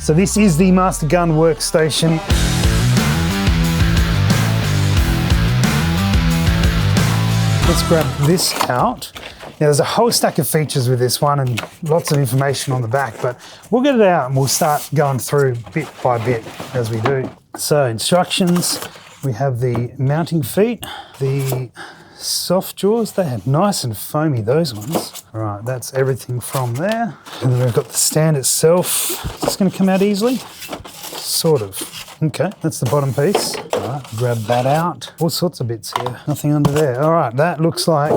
So this is the Master Gun Workstation. Let's grab this out. Now there's a whole stack of features with this one and lots of information on the back, but we'll get it out and we'll start going through bit by bit as we do. So instructions, we have the mounting feet, the soft jaws, they have nice and foamy, those ones. All right, that's everything from there. And then we've got the stand itself. Is this gonna come out easily? Sort of. Okay, that's the bottom piece. All right, grab that out. All sorts of bits here, nothing under there. All right, that looks like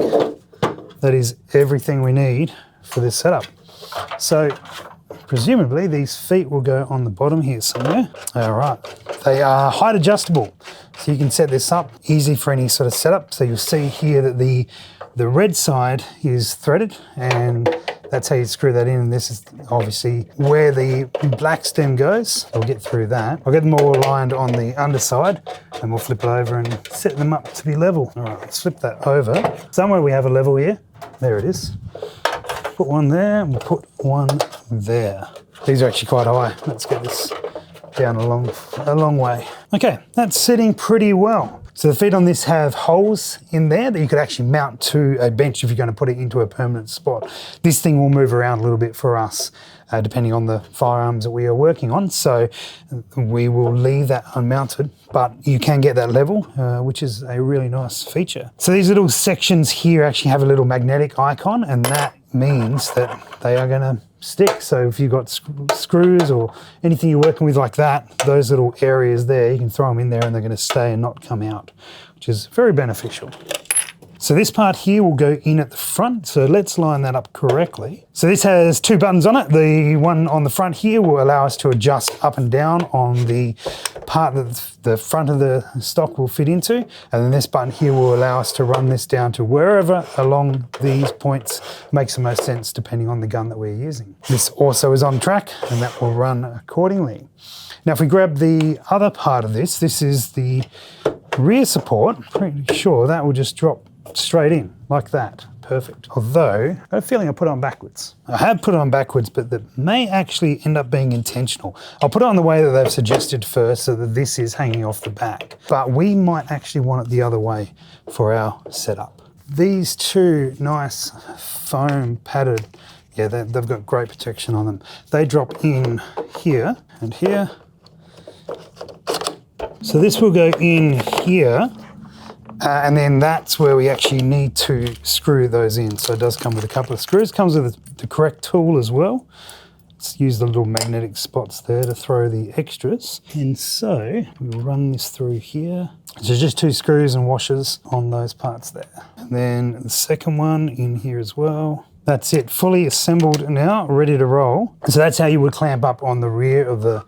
that is everything we need for this setup. So presumably these feet will go on the bottom here somewhere. All right, they are height adjustable. So you can set this up easy for any sort of setup. So you'll see here that the red side is threaded and that's how you screw that in. And this is obviously where the black stem goes. We'll get through that. I'll get them all aligned on the underside and we'll flip it over and set them up to be level. All right, let's flip that over. Somewhere we have a level here. There it is. Put one there and we'll put one there. These are actually quite high. Let's get this down a long way. Okay, that's sitting pretty well. So the feet on this have holes in there that you could actually mount to a bench if you're going to put it into a permanent spot. This thing will move around a little bit for us, depending on the firearms that we are working on. So we will leave that unmounted, but you can get that level, which is a really nice feature. So these little sections here actually have a little magnetic icon, and that means that they are going to stick. So if you've got screws or anything you're working with like that, those little areas there, you can throw them in there and they're going to stay and not come out, which is very beneficial. So this part here will go in at the front, so let's line that up correctly. So this has two buttons on it. The one on the front here will allow us to adjust up and down on the part that the front of the stock will fit into, and then this button here will allow us to run this down to wherever along these points makes the most sense depending on the gun that we're using. This also is on track and that will run accordingly. Now if we grab the other part of this, this is the rear support. Pretty sure that will just drop straight in like that. Perfect. Although I have a feeling I put it on backwards. I have put it on backwards, but that may actually end up being intentional. I'll put it on the way that they've suggested first so that this is hanging off the back, but we might actually want it the other way for our setup. These two nice foam padded, yeah, they've got great protection on them. They drop in here and here. So this will go in here. And then that's where we actually need to screw those in. So it does come with a couple of screws. Comes with the correct tool as well. Let's use the little magnetic spots there to throw the extras. And so we'll run this through here. So just two screws and washers on those parts there. And then the second one in here as well. That's it, fully assembled now, ready to roll. So that's how you would clamp up on the rear of a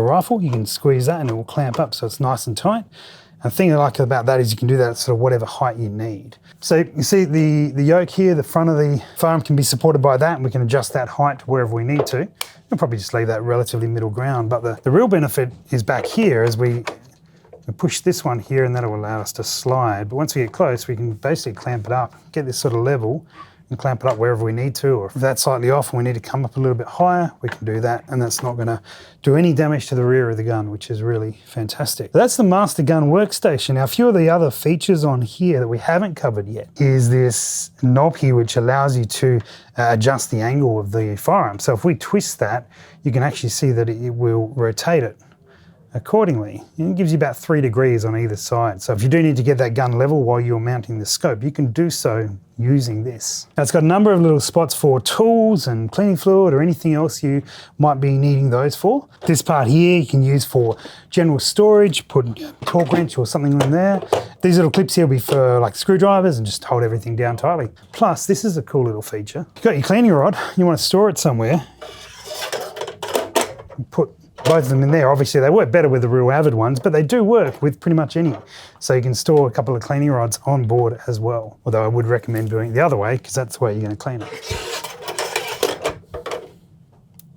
rifle. You can squeeze that and it will clamp up so it's nice and tight. And the thing I like about that is you can do that at sort of whatever height you need. So you see the yoke here, the front of the firearm can be supported by that, and we can adjust that height to wherever we need to. We'll probably just leave that relatively middle ground, but the real benefit is back here as we push this one here, and that'll allow us to slide. But once we get close, we can basically clamp it up, get this sort of level, and clamp it up wherever we need to, or if that's slightly off and we need to come up a little bit higher, we can do that, and that's not gonna do any damage to the rear of the gun, which is really fantastic. That's the Master Gun Workstation. Now, a few of the other features on here that we haven't covered yet is this knob here, which allows you to adjust the angle of the firearm. So if we twist that, you can actually see that it will rotate it accordingly. And it gives you about 3 degrees on either side. So if you do need to get that gun level while you're mounting the scope, you can do so using this. Now it's got a number of little spots for tools and cleaning fluid or anything else you might be needing those for. This part here you can use for general storage, put a torque wrench or something in there. These little clips here will be for like screwdrivers and just hold everything down tightly. Plus, this is a cool little feature. You've got your cleaning rod, you want to store it somewhere, put both of them in there. Obviously they work better with the real Avid ones, but they do work with pretty much any. So you can store a couple of cleaning rods on board as well. Although I would recommend doing it the other way because that's the way you're going to clean it.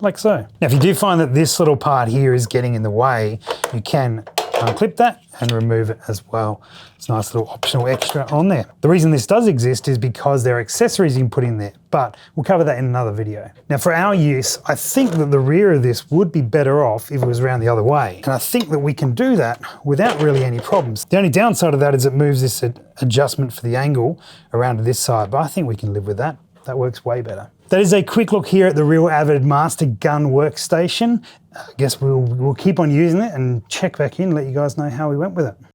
Like so. Now if you do find that this little part here is getting in the way, you can unclip that and remove it as well. It's a nice little optional extra on there. The reason this does exist is because there are accessories you can put in there, but we'll cover that in another video. Now for our use, I think that the rear of this would be better off if it was around the other way. And I think that we can do that without really any problems. The only downside of that is it moves this adjustment for the angle around to this side, but I think we can live with that. That works way better. That is a quick look here at the real Avid Master Gun Workstation. I guess we'll keep on using it and check back in, let you guys know how we went with it.